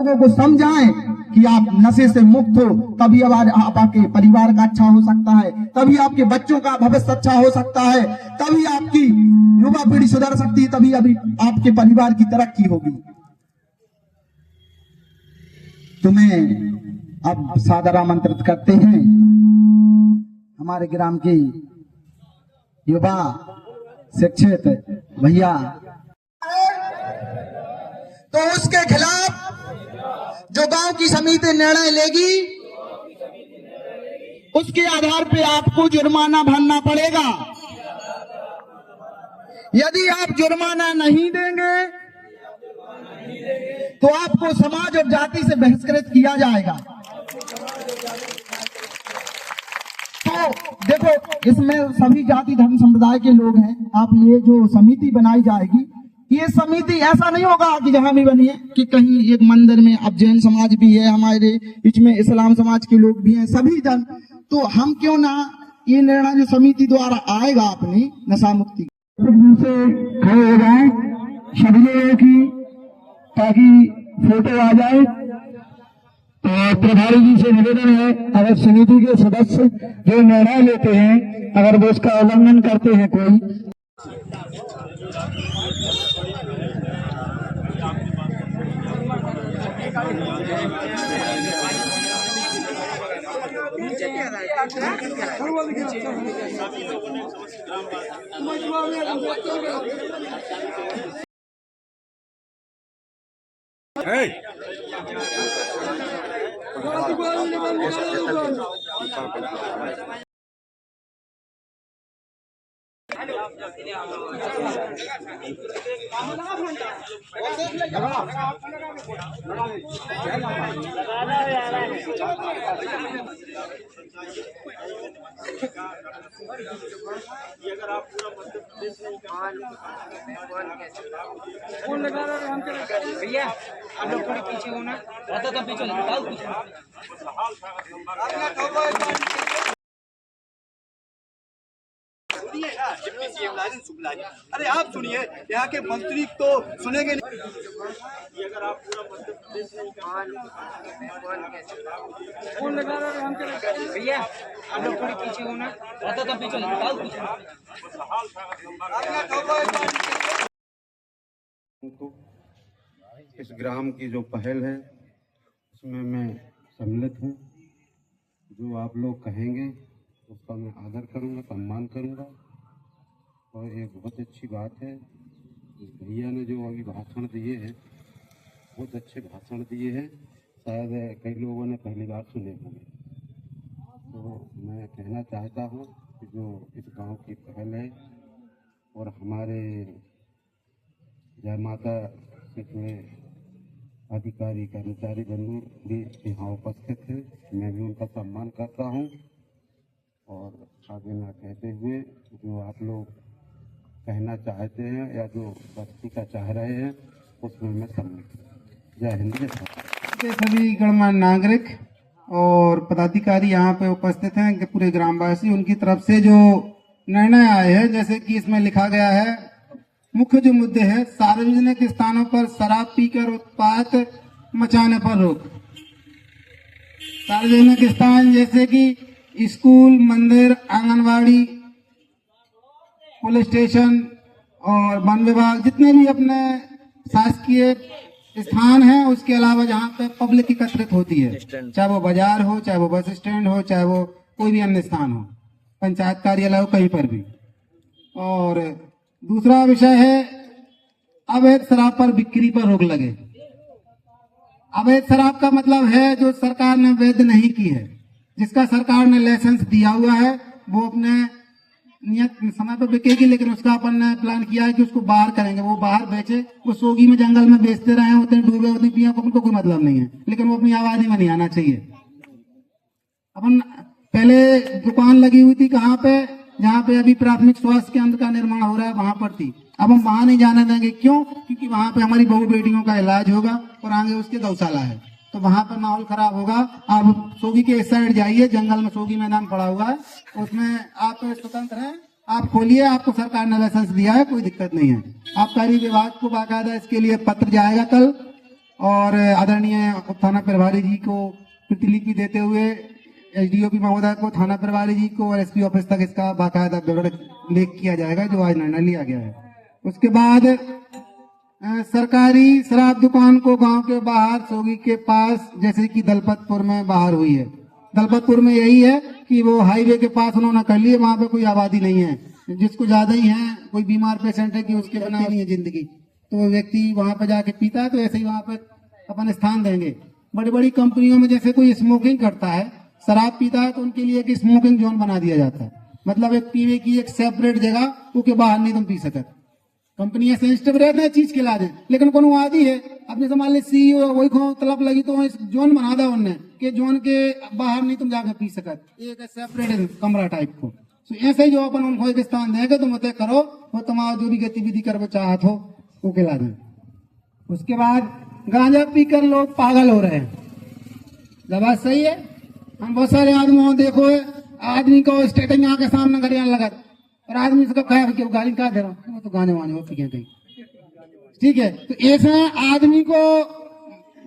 लोगों को समझाएं कि आप नशे से मुक्त हो, तभी अब आपके परिवार का अच्छा हो सकता है, तभी आपके बच्चों का भविष्य अच्छा हो सकता है, तभी आपकी युवा पीढ़ी सुधर सकती है, तभी अभी आपके परिवार की तरक्की होगी। तुम्हें अब सादर आमंत्रित करते हैं हमारे ग्राम के युवा शिक्षित भैया। तो उसके खिलाफ जो गांव की समिति निर्णय लेगी उसके आधार पे आपको जुर्माना भरना पड़ेगा। यदि आप जुर्माना नहीं देंगे तो आपको समाज और जाति से बहिष्कृत किया जाएगा। तो देखो, इसमें सभी जाति धर्म संप्रदाय के लोग हैं। आप ये जो समिति बनाई जाएगी, ये समिति ऐसा नहीं होगा कि जहां भी बनी है कि कहीं एक मंदिर में, अब जैन समाज भी है हमारे बीच में, इस्लाम समाज के लोग भी हैं, सभी धर्म, तो हम क्यों ना ये निर्णय जो समिति द्वारा आएगा अपनी नशा मुक्ति से खड़े हो जाए सभी लोगों की, ताकि फोटो आ जाए। और प्रभारी जी से निवेदन है, अगर समिति के सदस्य जो निर्णय लेते हैं अगर वो उसका उल्लंघन करते हैं कोई, अगर आप पूरा मध्य प्रदेश फोन लगा रहे हैं भैया, आप लोग थोड़ी पीछे होना, तो पीछे अरे आप सुनिए, यहाँ के मंत्री तो सुनेंगे नहीं। अगर आप पूरा मध्य प्रदेश फोन लगा रहे हैं भैया, आप लोग थोड़ी पीछे होना, तो पीछे इस ग्राम की जो पहल है उसमें मैं सम्मिलित हूँ। जो आप लोग कहेंगे उसका मैं आदर करूँगा, सम्मान करूँगा। और ये बहुत अच्छी बात है, भैया ने जो अभी भाषण दिए हैं बहुत अच्छे भाषण दिए हैं, शायद कई लोगों ने पहली बार सुने होंगे। तो मैं कहना चाहता हूँ कि जो इस गांव की पहल है और हमारे जय माता से जुड़े अधिकारी कर्मचारी बंधु भी यहाँ उपस्थित हैं, मैं भी उनका सम्मान करता हूँ। और आगे ना कहते हुए जो आप लोग कहना चाहते हैं या जो बस्ती का चाह रहे हैं उसमें मैं सम्मिलित हूँ। जय हिंद, जय भारत। सभी गणमान्य नागरिक और पदाधिकारी यहाँ पे उपस्थित हैं कि पूरे ग्रामवासी, उनकी तरफ से जो निर्णय आए हैं, जैसे कि इसमें लिखा गया है, मुख्य जो मुद्दे हैं, सार्वजनिक स्थानों पर शराब पीकर उत्पात मचाने पर रोक। सार्वजनिक स्थान जैसे कि स्कूल, मंदिर, आंगनवाड़ी, पुलिस स्टेशन और वन विभाग, जितने भी अपने शासकीय स्थान हैं, उसके अलावा जहाँ पे पब्लिक एकत्रित होती है, चाहे वो बाजार हो, चाहे वो बस स्टैंड हो, चाहे वो कोई भी अन्य स्थान हो, पंचायत कार्यालय हो, कहीं पर भी। और दूसरा विषय है अवैध शराब पर बिक्री पर रोक लगे। अवैध शराब का मतलब है जो सरकार ने वैध नहीं की है, जिसका सरकार ने लाइसेंस दिया हुआ है, वो अपने नियत समय पर बिकेगी, लेकिन उसका अपन ने प्लान किया है कि उसको बाहर करेंगे, वो बाहर बेचे, वो सोगी में जंगल में बेचते रहे, उतने डूबे उतने पिया, उनको कोई मतलब नहीं है, लेकिन वो अपनी आबादी में नहीं आना चाहिए। अपन पहले दुकान लगी हुई थी कहाँ पे, जहाँ पे अभी प्राथमिक स्वास्थ्य केंद्र का निर्माण हो रहा है, वहां पर थी। अब हम वहां नहीं जाने देंगे, क्यों? क्योंकि वहां पे हमारी बहू बेटियों का इलाज होगा और आगे उसके गौशाला है, तो वहां पर माहौल खराब होगा। आप सोगी के इस साइड जाइए, जंगल में सोगी मैदान पड़ा हुआ है, उसमें आप स्वतंत्र हैं, आप खोलिए, आपको सरकार ने लाइसेंस दिया है, कोई दिक्कत नहीं है। आबकारी विभाग को बाकायदा इसके लिए पत्र जाएगा कल, और आदरणीय थाना प्रभारी जी को प्रतिलिपि देते हुए एसडीओपी महोदय को, थाना प्रभारी जी को और एसपी ऑफिस तक इसका बाकायदा विवरण लेख किया जाएगा, जो आज निर्णय लिया गया है। उसके बाद सरकारी शराब दुकान को गांव के बाहर सोगी के पास, जैसे कि दलपतपुर में बाहर हुई है, दलपतपुर में यही है कि वो हाईवे के पास उन्होंने कर लिए, वहां पे कोई आबादी नहीं है, जिसको ज्यादा ही है, कोई बीमार पेशेंट है कि उसके बिना नहीं है जिंदगी, तो वो व्यक्ति वहां पे जाके पीता है, तो ऐसे ही वहां पे अपन स्थान देंगे। बड़ी बड़ी कंपनियों में जैसे कोई स्मोकिंग करता है, शराब पीता है, तो उनके लिए एक स्मोकिंग जोन बना दिया जाता है, मतलब एक पीने की एक सेपरेट जगह, उसके बाहर नहीं तुम पी सकते। कंपनी सेंसिटिव रहते हैं चीज के लादे, लेकिन कोनो आदि है, अपने से मान ली सीईओ वही को तलब लगी तो इस जोन बना दा उनने कि जोन के बाहर नहीं तुम जाकर पी सकत, एक सेपरेट कमरा टाइप को। तो ऐसे ही जो अपन उनको एक स्थान देंगे, तुम तय करो, वो तुम्हारा जो भी गतिविधि करवे चाहत हो वो के ला दें। उसके बाद गांजा पीकर लोग पागल हो रहे हैं, जब बात सही है। हम बहुत सारे आदमी देखो, आदमी को स्टेटिंग आके सामने गरियान लगा और आदमी से कहा कि गाली कहा दे रहा हूँ, वो तो गाने वाने वो पीके कहीं, ठीक है। तो ऐसे आदमी को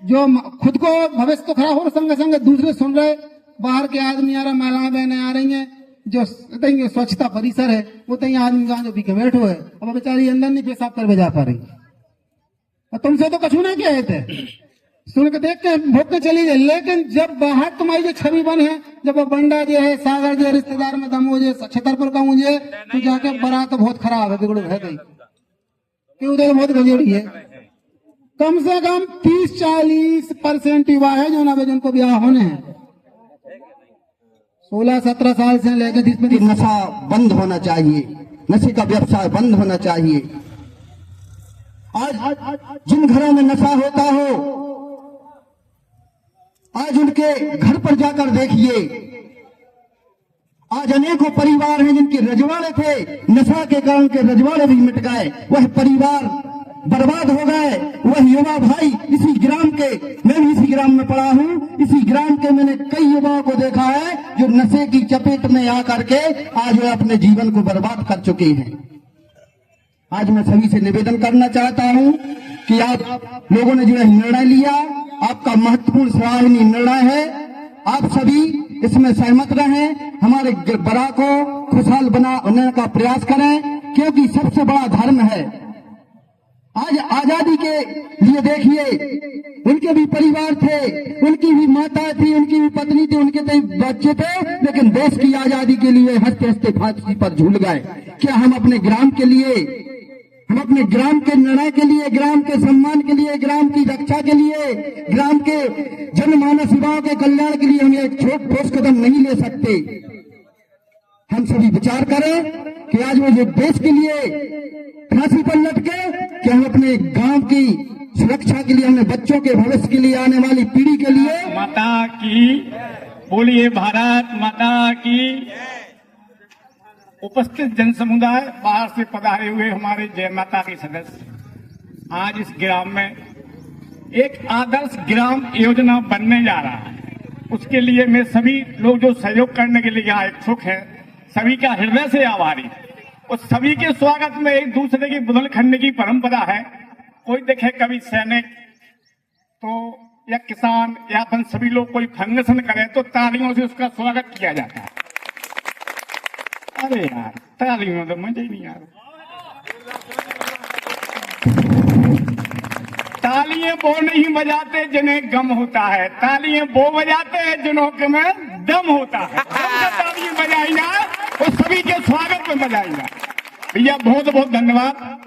जो खुद को भविष्य तो खराब हो, संग संग दूसरे सुन रहे, बाहर के आदमी आ रहे, महिलाएं बहनें आ रही हैं, जो स्वच्छता परिसर है वो तो आदमी गांजा पी के बैठो है, अब बेचारी अंदर नहीं पेशाब कर जा पा रही, और तुमसे तो कछू नहीं कहे थे, सुन के देख के भोग के चली गई। लेकिन जब बाहर तुम्हारी जो छवि बन है, जब वो बंडा जो है, सागर जो रिश्तेदार में दम हो जाए, छतरपुर का मुझे तो जाके बड़ा तो बहुत खराब है, बिगड़ है गई कि उधर बहुत गजोड़ी है। कम से कम 30-40% युवा है जो ना जिनको ब्याह होने हैं, 16-17 साल से लेकर 20-25। नशा बंद होना चाहिए, नशे का व्यवसाय बंद होना चाहिए। आज जिन घरों में नशा होता हो, आज उनके घर पर जाकर देखिए, आज अनेकों परिवार हैं जिनके रजवाड़े थे, नशा के कारण के रजवाड़े भी मिट गए, वह परिवार बर्बाद हो गए। वह युवा भाई इसी ग्राम के, मैं भी इसी ग्राम में पढ़ा हूँ, इसी ग्राम के मैंने कई युवाओं को देखा है जो नशे की चपेट में आकर के आज वे अपने जीवन को बर्बाद कर चुके हैं। आज मैं सभी से निवेदन करना चाहता हूं कि आप लोगों ने जो निर्णय लिया, आपका महत्वपूर्ण सराहनीय निर्णय है, आप सभी इसमें सहमत रहें, हमारे बड़ा को खुशहाल बनाने का प्रयास करें, क्योंकि सबसे बड़ा धर्म है। आज आजादी के लिए देखिए, उनके भी परिवार थे, उनकी भी माता थी, उनकी भी पत्नी थी, उनके भी बच्चे थे, लेकिन देश की आजादी के लिए हंसते हंसते फांसी पर झूल गए। क्या हम अपने ग्राम के लिए, हम अपने ग्राम के निर्णय के लिए, ग्राम के सम्मान के लिए, ग्राम की रक्षा के लिए, ग्राम के जनमानस युवाओं के कल्याण के लिए हम एक छोट ठोस कदम नहीं ले सकते? हम सभी विचार करें कि आज वो जो देश के लिए फांसी पर लटके, कि हम अपने गांव की सुरक्षा के लिए, अपने बच्चों के भविष्य के लिए, आने वाली पीढ़ी के लिए। माता की बोलिए, भारत माता की। उपस्थित जन समुदाय, बाहर से पधारे हुए हमारे जय माता के सदस्य, आज इस ग्राम में एक आदर्श ग्राम योजना बनने जा रहा है। उसके लिए मैं सभी लोग जो सहयोग करने के लिए यहाँ इच्छुक है, सभी का हृदय से आभारी। और सभी के स्वागत में एक दूसरे की बुंदेलखंड की परंपरा है। कोई देखे कभी सैनिक तो या किसान या अपन सभी लोग कोई फंक्शन करे तो तालियों से उसका स्वागत किया जाता है। अरे यार, तालियों तो मजा ही नहीं आ रहा। तालियां वो नहीं बजाते जिन्हें गम होता है, तालियां वो बजाते हैं जिन्हों के में दम होता है। तालियां बजाई जाए और सभी के स्वागत में बजाई जाए। भैया बहुत बहुत धन्यवाद।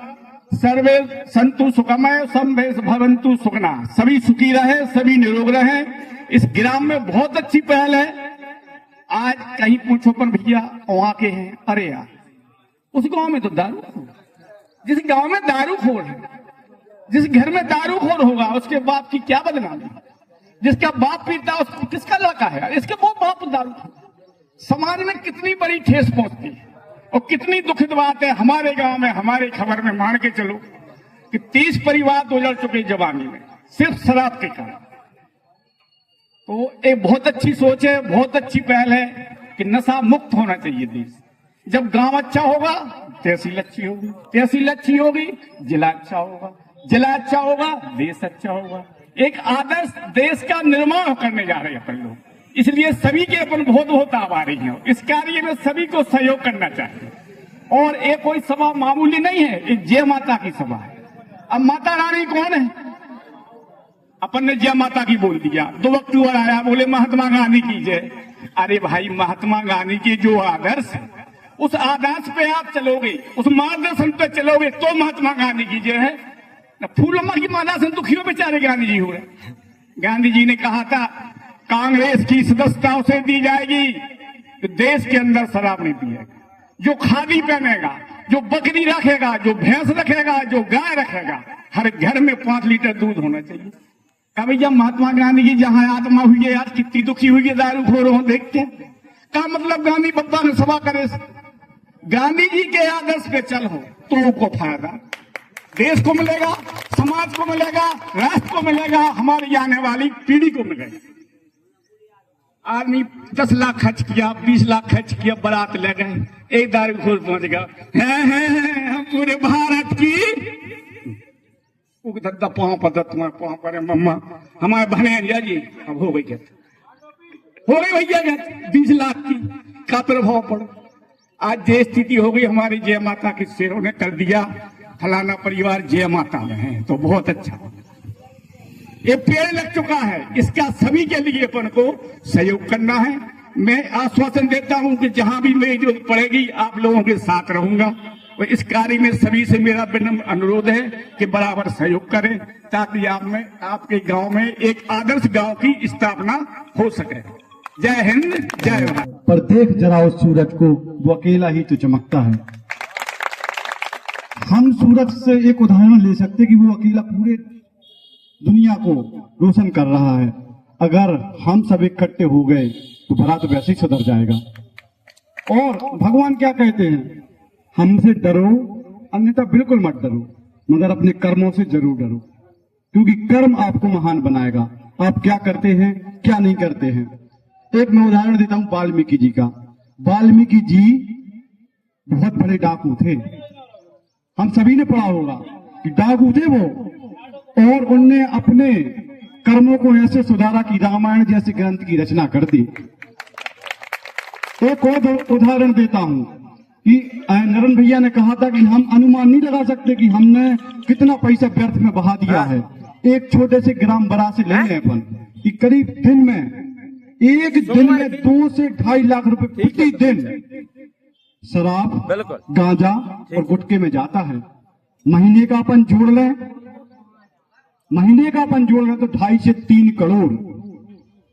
सर्वे संतु सुखमय संवेश भवंतु सुखना, सभी सुखी रहे, सभी निरोग रहे। इस ग्राम में बहुत अच्छी पहल है। आज कहीं पूछो पर भैया वहां के हैं, अरे यार उस गांव में तो दारू, जिस गांव में दारूखोर है, जिस घर में दारूखोर होगा उसके बाप की क्या बदनामी। जिसका बाप पीता है उसको किसका लड़का है, इसके वो बाप दारूखोर। समाज में कितनी बड़ी ठेस पहुंचती है और कितनी दुखद बात है। हमारे गांव में, हमारे खबर में मान के चलो कि 30 परिवार उजड़ चुके जवानी में सिर्फ शराब के कारण। तो एक बहुत अच्छी सोच है, बहुत अच्छी पहल है कि नशा मुक्त होना चाहिए देश। जब गांव अच्छा होगा तहसील अच्छी होगी, तहसील अच्छी होगी जिला अच्छा होगा, जिला अच्छा होगा देश अच्छा होगा। एक आदर्श देश का निर्माण करने जा रहे हैं अपन लोग। इसलिए सभी के अपन बहुत बहुत आभारी हैं। इस कार्य में सभी को सहयोग करना चाहिए। और ये कोई सभा मामूली नहीं है, ये जय माता की सभा है। अब माता रानी कौन है? अपन ने जय माता की बोल दिया, 2 अक्टूबर आया, बोले महात्मा गांधी की जय। अरे भाई, महात्मा गांधी के जो आदर्श है, उस आदर्श पे आप चलोगे, उस मार्गदर्शन पे चलोगे तो महात्मा गांधी की जय है। फूलम्मा की माला से दुखियों बेचारे गांधी जी हो रहे। गांधी जी ने कहा था कांग्रेस की सदस्यता उसे दी जाएगी तो देश के अंदर शराब नहीं पिएगा, जो खादी पहनेगा, जो बकरी रखेगा, जो भैंस रखेगा, जो गाय रखेगा, हर घर में 5 लीटर दूध होना चाहिए। अब भैया महात्मा गांधी की जहां आत्मा हुई है, आज कितनी दुखी हुई है दारूखोरों देख के। का मतलब गांधी बब्बा ने सभा करे, गांधी जी के आदर्श पे चल हो तो को फायदा देश को मिलेगा, समाज को मिलेगा, राष्ट्र को मिलेगा, हमारी आने वाली पीढ़ी को मिलेगा। आदमी 10 लाख खर्च किया, 20 लाख खर्च किया, बारात ले गए, एक दारूखोर पहुंच गया, है हम पूरे भारत की धद्दा पाँव पर तुम्हारे पाँव पर मम्मा हमारे बहने जी। अब हो गई भैया 20 लाख की का प्रभाव पड़ा। आज जे स्थिति हो गई हमारी जय माता के शेरों ने कर दिया, फलाना परिवार जय माता में है, तो बहुत अच्छा। ये पेड़ लग चुका है, इसका सभी के लिए अपन को सहयोग करना है। मैं आश्वासन देता हूं कि जहां भी मेरी जरूरत पड़ेगी आप लोगों के साथ रहूंगा। और इस कार्य में सभी से मेरा विनम्र अनुरोध है कि बराबर सहयोग करें, ताकि आप में आपके गांव में एक आदर्श गांव की स्थापना हो सके। जय हिंद, जय भारत। पर देख जरा उस सूरज को, वो अकेला ही तो चमकता है। हम सूरज से एक उदाहरण ले सकते कि वो अकेला पूरे दुनिया को रोशन कर रहा है। अगर हम सब इकट्ठे हो गए तो भला तो वैसे ही सुधर जाएगा। और भगवान क्या कहते हैं, हमसे डरो अन्यथा बिल्कुल मत डरो, मगर अपने कर्मों से जरूर डरो, क्योंकि कर्म आपको महान बनाएगा। आप क्या करते हैं, क्या नहीं करते हैं। एक मैं उदाहरण देता हूं वाल्मीकि जी का। वाल्मीकि जी बहुत बड़े डाकू थे, हम सभी ने पढ़ा होगा कि डाकू थे वो, और उनने अपने कर्मों को ऐसे सुधारा कि रामायण जैसे ग्रंथ की रचना कर दी। एक और उदाहरण देता हूं कि नरेंद्र भैया ने कहा था कि हम अनुमान नहीं लगा सकते कि हमने कितना पैसा व्यर्थ में बहा दिया है। एक छोटे से ग्राम बरा से ले लें अपन कि करीब दिन में, एक दिन में 2 से 2.5 लाख रुपए प्रति दिन शराब, गांजा और गुटखे में जाता है। महीने का अपन जोड़ लें तो 2.5 से 3 करोड़।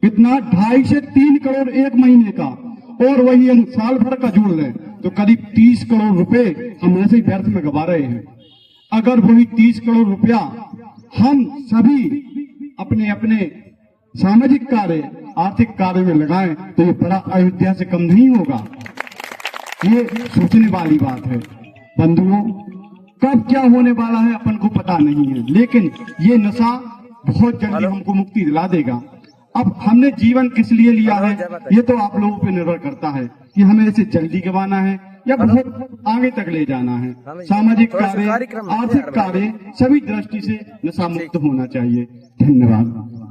कितना? 2.5 से 3 करोड़ एक महीने का। और वही हम साल भर का जोड़ लें तो करीब 30 करोड़ रुपए हम ऐसे ही व्यर्थ में गवा रहे हैं। अगर वही 30 करोड़ रुपया हम सभी अपने अपने सामाजिक कार्य, आर्थिक कार्य में लगाएं तो ये बड़ा अयोध्या से कम नहीं होगा। ये सोचने वाली बात है। बंधुओं, कब क्या होने वाला है अपन को पता नहीं है, लेकिन ये नशा बहुत जल्दी हमको मुक्ति दिला देगा। अब हमने जीवन किस लिए लिया है, ये तो आप लोगों पे निर्भर करता है कि हमें इसे जल्दी गंवाना है या बहुत आगे तक ले जाना है। सामाजिक कार्य, आर्थिक कार्य, सभी दृष्टि से नशा मुक्त होना चाहिए। धन्यवाद।